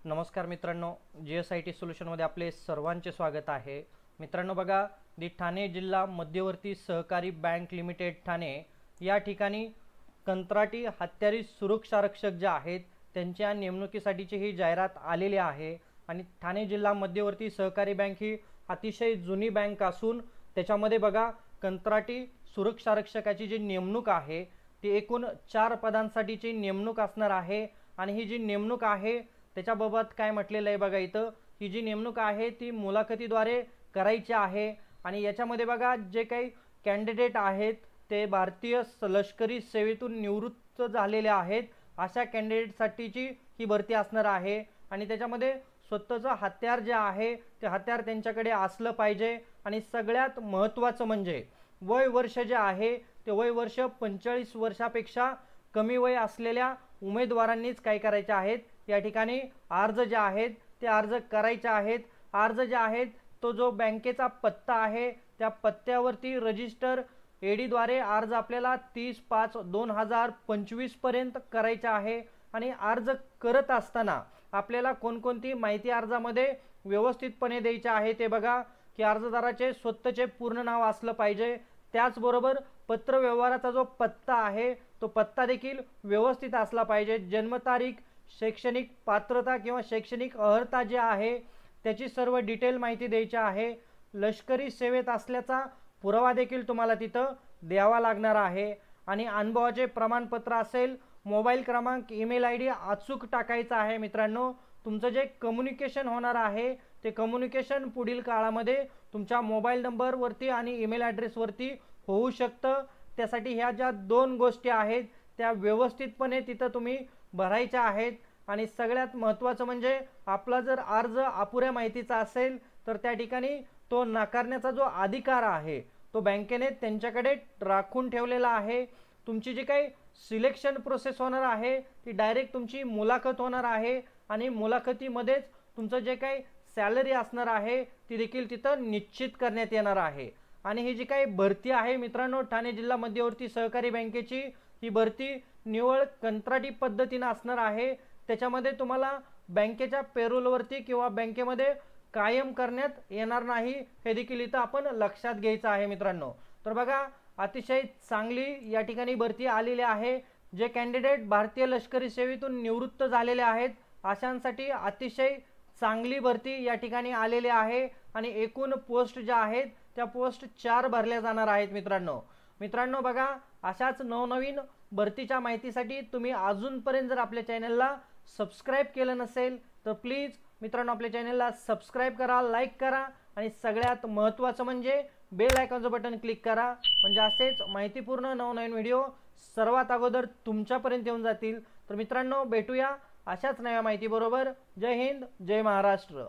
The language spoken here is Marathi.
नमस्कार मित्रांनो, GSIT सोल्युशनमध्ये आपले सर्वांचे स्वागत आहे। मित्रांनो बघा, ठाणे जिल्हा मध्यवर्ती सहकारी बँक लिमिटेड ठाणे या ठिकाणी कंत्राटी हत्यारी सुरक्षारक्षक जे आहेत त्यांच्या नेमणुकीसाठीची ही जाहिरात आलेली आहे। आणि ठाणे जिल्हा मध्यवर्ती सहकारी बँक ही अतिशय जुनी बँक असून त्याच्यामध्ये बघा कंत्राटी सुरक्षारक्षकाची जी नेमणूक आहे ती एकूण 4 पदांसाठीची नेमणूक असणार आहे। आणि ही जी नेमणूक आहे त्याच्याबाबत काय म्हटलेलं आहे बघा, इथं ही जी नेमणूक आहे ती मुलाखतीद्वारे करायची आहे। आणि याच्यामध्ये बघा जे काही कॅन्डिडेट आहेत ते भारतीय लष्करी सेवेतून निवृत्त झालेले आहेत अशा कॅन्डिडेटसाठीची ही भरती असणार आहे। आणि त्याच्यामध्ये स्वतःचं हत्यार जे आहे ते हत्यार त्यांच्याकडे असलं पाहिजे। आणि सगळ्यात महत्त्वाचं म्हणजे वय वर्ष जे आहे ते वय वर्ष 45 वर्षापेक्षा कमी वय असलेल्या उमेदवारांनीच काय करायचे आहेत, या ठिकाणी अर्ज जे आहेत ते अर्ज करायचे आहेत। अर्ज जे आहेत तो जो बँकेचा पत्ता आहे त्या पत्त्यावरती रजिस्टर एडी द्वारे अर्ज आपल्याला 30/5/2025 पर्यंत करायचा आहे। आणि अर्ज करत असताना आपल्याला कोणकोणती माहिती अर्जामध्ये व्यवस्थितपणे द्यायची आहे ते बघा, की अर्जदाराचे स्वतःचे पूर्ण नाव असलं पाहिजे, त्याचबरोबर पत्र व्यवहाराचा जो पत्ता आहे तो पत्ता देखील व्यवस्थित असला पाहिजे, जन्मतारीख, शैक्षणिक पात्रता किंवा शैक्षणिक अर्हता जे आहे त्याची सर्व डिटेल माहिती द्यायची आहे। लष्करी सेवेत असल्याचा पुरावा देखील तुम्हाला तिथं द्यावा लागणार आहे। आणि अनुभवाचे प्रमाणपत्र असेल, मोबाईल क्रमांक, ईमेल आयडी अचूक टाकायचा आहे। मित्रांनो, तुमचं जे कम्युनिकेशन होणार आहे ते कम्युनिकेशन पुढील काळामध्ये तुमच्या मोबाईल नंबरवरती आणि ईमेल ॲड्रेसवरती होऊ शकतं। त्यासाठी ह्या ज्या 2 गोष्टी आहेत त्या व्यवस्थितपणे तिथं तुम्ही भरायच्या आहेत। आणि सगळ्यात महत्त्वाचं म्हणजे आपला जर अर्ज अपुऱ्या माहितीचा असेल तर त्या ठिकाणी तो नाकारण्याचा जो अधिकार आहे तो बँकेने त्यांच्याकडे राखून ठेवलेला आहे। तुमची जी काही सिलेक्शन प्रोसेस होणार आहे ती डायरेक्ट तुमची मुलाखत होणार आहे आणि मुलाखतीमध्येच तुमचं जे काही सॅलरी असणार आहे ती देखील तिथं निश्चित करण्यात येणार आहे। आणि ही जी काही भरती आहे मित्रांनो ठाणे जिल्हा मध्यवर्ती सहकारी बँकेची, ही भरती निव्वळ कंत्राटी पद्धतीने असणार आहे। त्याच्यामध्ये तुम्हाला बँकेच्या पेरोलवरती किंवा बँकेमध्ये कायम करण्यात येणार नाही, हे देखील इथं आपण लक्षात घ्यायचं आहे मित्रांनो। तर बघा, अतिशय चांगली या ठिकाणी भरती आलेली आहे। जे कॅन्डिडेट भारतीय लष्करी सेवेतून निवृत्त झालेले आहेत अशांसाठी अतिशय चांगली भरती या ठिकाणी आलेली आहे। आणि एकूण पोस्ट ज्या आहेत त्या पोस्ट 4 भरल्या जाणार आहेत मित्रांनो बघा, अशाच नवनवीन भरतीच्या माहितीसाठी तुम्ही अजूनपर्यंत जर आपल्या चॅनलला सबस्क्राईब केलं नसेल तर प्लीज मित्रांनो आपल्या चॅनलला सबस्क्राईब करा, लाईक करा आणि सगळ्यात महत्त्वाचं म्हणजे बेल आयकॉनचं बटन क्लिक करा, म्हणजे असेच माहितीपूर्ण नवनवीन व्हिडिओ सर्वात अगोदर तुमच्यापर्यंत येऊन जातील। तर मित्रांनो, भेटूया अशाच नव्या माहितीबरोबर। जय हिंद, जय महाराष्ट्र।